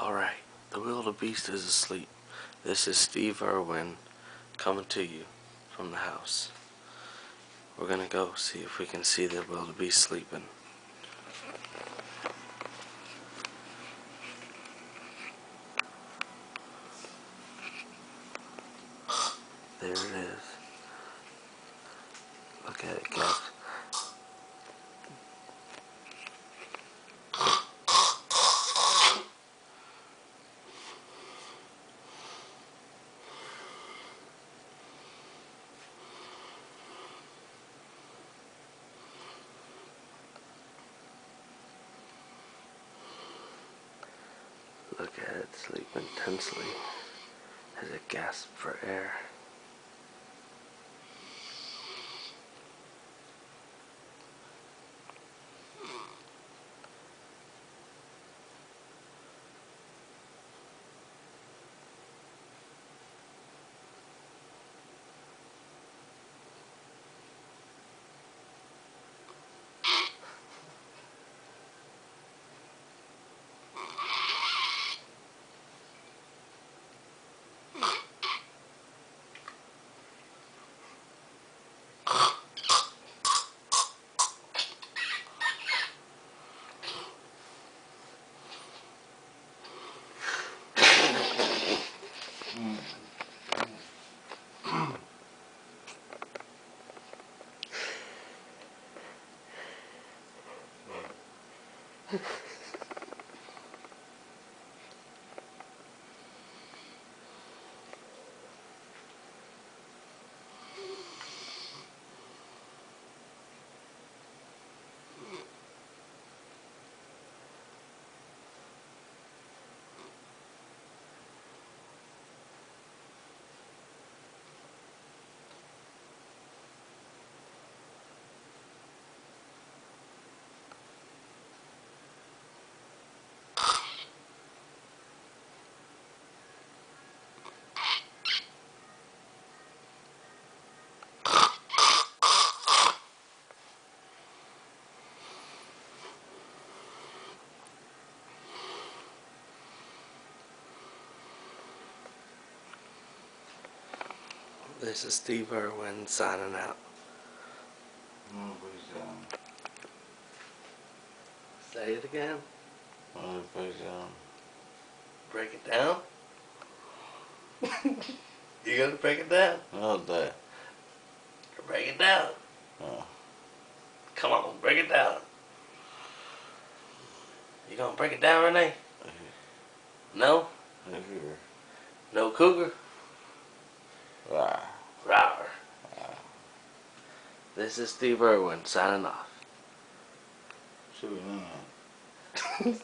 Alright, the wildebeest is asleep. This is Steve Irwin coming to you from the house. We're gonna go see if we can see the wildebeest sleeping. There it is. Look at it, guys. Look at it sleep intensely as it gasps for air. This is Steve Irwin signing out. Say it again. Break it down? You gonna break it down? that. Break it down. Come on, break it down. You gonna break it down, Renee? No? No cougar? Rawr. Rawr. This is Steve Irwin signing off. See what